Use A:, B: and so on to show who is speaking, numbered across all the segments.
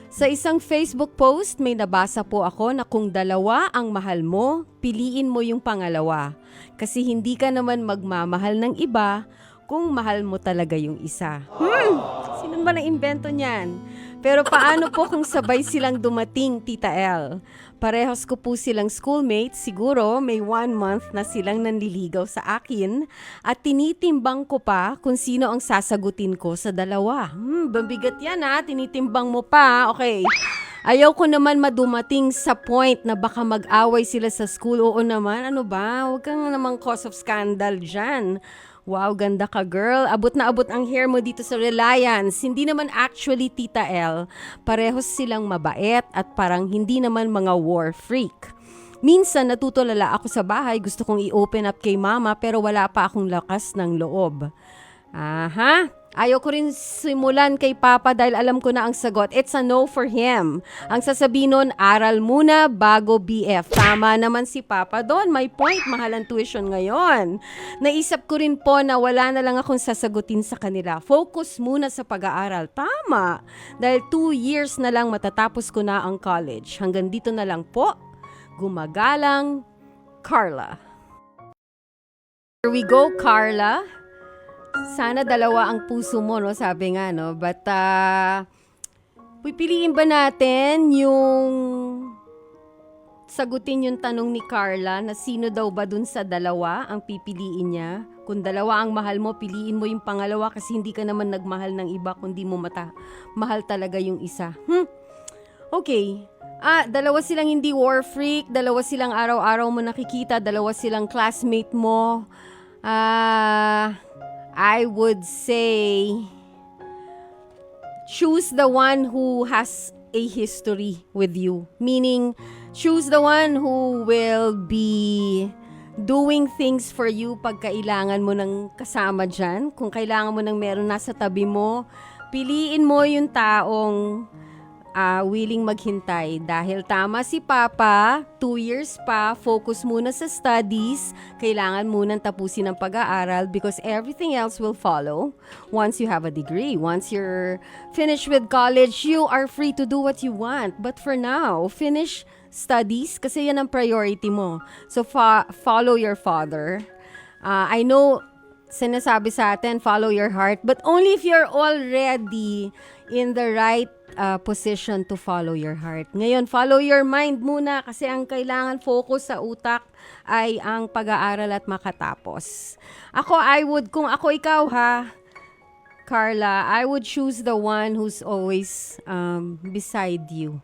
A: Sa isang Facebook post, may nabasa po ako na kung dalawa ang mahal mo, piliin mo yung pangalawa. Kasi hindi ka naman magmamahal ng iba kung mahal mo talaga yung isa. Sino ba na-invento niyan? Pero paano po kung sabay silang dumating, Tita El? Parehas ko po silang schoolmates, siguro may 1 month na silang nanliligaw sa akin at tinitimbang ko pa kung sino ang sasagutin ko sa dalawa. Babigat yan ha, tinitimbang mo pa, okay. Ayaw ko naman madumating sa point na baka mag-away sila sa school. Oo naman, ano ba? Huwag kang namang cause of scandal dyan. Wow, ganda ka girl. Abot na abot ang hair mo dito sa Reliance. Hindi naman actually, Tita El. Parehos silang mabait at parang hindi naman mga war freak. Minsan natutulala ako sa bahay, gusto kong i-open up kay mama pero wala pa akong lakas ng loob. Aha, ayaw ko rin simulan kay Papa dahil alam ko na ang sagot. It's a no for him. Ang sasabihin nun, aral muna bago BF. Tama naman si Papa doon. May point, mahal ang tuition ngayon. Naisip ko rin po na wala na lang akong sasagutin sa kanila. Focus muna sa pag-aaral. Tama. Dahil 2 years na lang matatapos ko na ang college. Hanggang dito na lang po. Gumagalang, Carla. Here we go, Carla. Sana dalawa ang puso mo, no? Sabi nga, no? But, pipiliin ba natin yung sagutin yung tanong ni Carla na sino daw ba dun sa dalawa ang pipiliin niya? Kung dalawa ang mahal mo, piliin mo yung pangalawa kasi hindi ka naman nagmahal ng iba kundi mo mahal talaga yung isa. Okay. Dalawa silang hindi war freak, dalawa silang araw-araw mo nakikita, dalawa silang classmate mo. I would say choose the one who has a history with you. Meaning, choose the one who will be doing things for you pag kailangan mo ng kasama dyan. Kung kailangan mo ng meron nasa tabi mo, piliin mo yung taong willing maghintay. Dahil tama si Papa, 2 years pa, focus muna sa studies, kailangan munang tapusin ang pag-aaral because everything else will follow once you have a degree. Once you're finished with college, you are free to do what you want. But for now, finish studies kasi yan ang priority mo. So follow your father. I know sinasabi sa atin, follow your heart, but only if you're already in the right position to follow your heart. Ngayon, follow your mind muna kasi ang kailangan focus sa utak ay ang pag-aaral at makatapos. Kung ako ikaw ha, Carla, I would choose the one who's always beside you.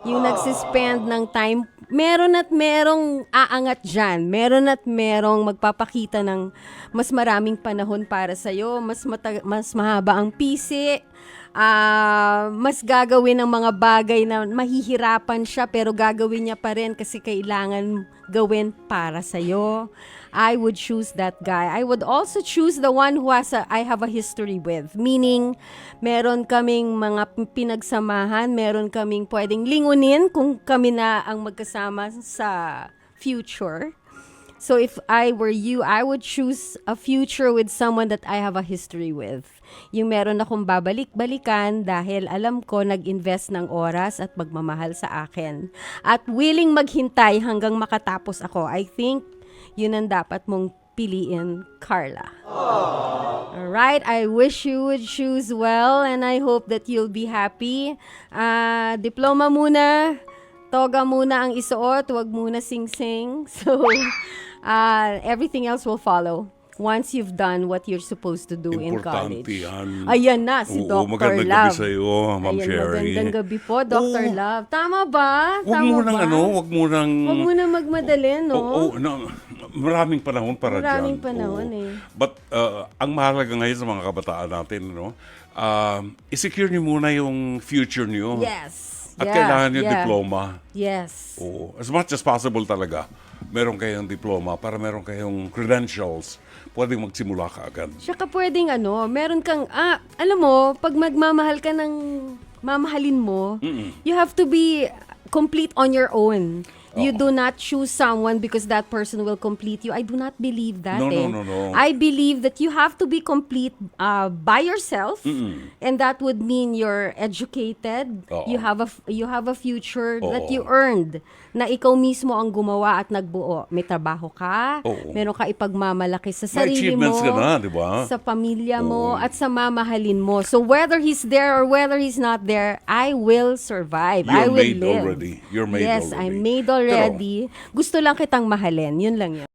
A: Yung nagsispend ng time, meron at merong aangat dyan. Meron at merong magpapakita ng mas maraming panahon para sa'yo, mas mahaba ang pisi, mas gagawin ng mga bagay na mahihirapan siya pero gagawin niya pa rin kasi kailangan gawin para sa'yo. I would choose that guy. I would also choose the one who I have a history with. Meaning, meron kaming mga pinagsamahan, meron kaming pwedeng lingunin kung kami na ang magkasama sa future. So if I were you, I would choose a future with someone that I have a history with. Yung meron akong babalik-balikan dahil alam ko nag-invest ng oras at magmamahal sa akin. At willing maghintay hanggang makatapos ako. I think yun ang dapat mong piliin, Carla. Alright, I wish you would choose well and I hope that you'll be happy. Diploma muna, toga muna ang isuot, wag muna sing-sing. So, everything else will follow once you've done what you're supposed to do in college.
B: Importante yan.
A: Ayan na, si
B: Oo,
A: Dr.
B: magandang
A: Love.
B: gabi sa'yo, Ma'am Sherry.
A: Magandang gabi po, Dr. Love. Tama ba?
B: Huwag mo nang
A: Huwag mo nang magmadali, no?
B: Maraming panahon para
A: Maraming
B: dyan.
A: panahon
B: But ang mahalaga ngayon sa mga kabataan natin, i-secure niyo muna yung future niyo.
A: Yes.
B: At kailangan yung diploma.
A: Yes.
B: Oo. As much as possible talaga, meron kayong diploma para meron kayong credentials, pwedeng magsimula ka agad.
A: Tsaka pwedeng meron kang, alam mo, pag magmamahal ka ng mamahalin mo, you have to be complete on your own. You do not choose someone because that person will complete you. I do not believe that.
B: No,
A: eh.
B: no.
A: I believe that you have to be complete by yourself, and that would mean you're educated.
B: Oo.
A: You have a future that
B: Oo.
A: you earned. Na ikaw mismo ang gumawa at nagbuo. May trabaho ka,
B: Oo.
A: meron ka ipagmamalaki sa
B: May
A: sarili mo,
B: achievements ka na, di ba?
A: sa pamilya mo, at sa mamahalin mo. So whether he's there or whether he's not there, I will survive. I
B: You're
A: will
B: made
A: live.
B: already. You're made
A: yes,
B: already.
A: I'm made already. Gusto lang kitang mahalin. Yun lang yun.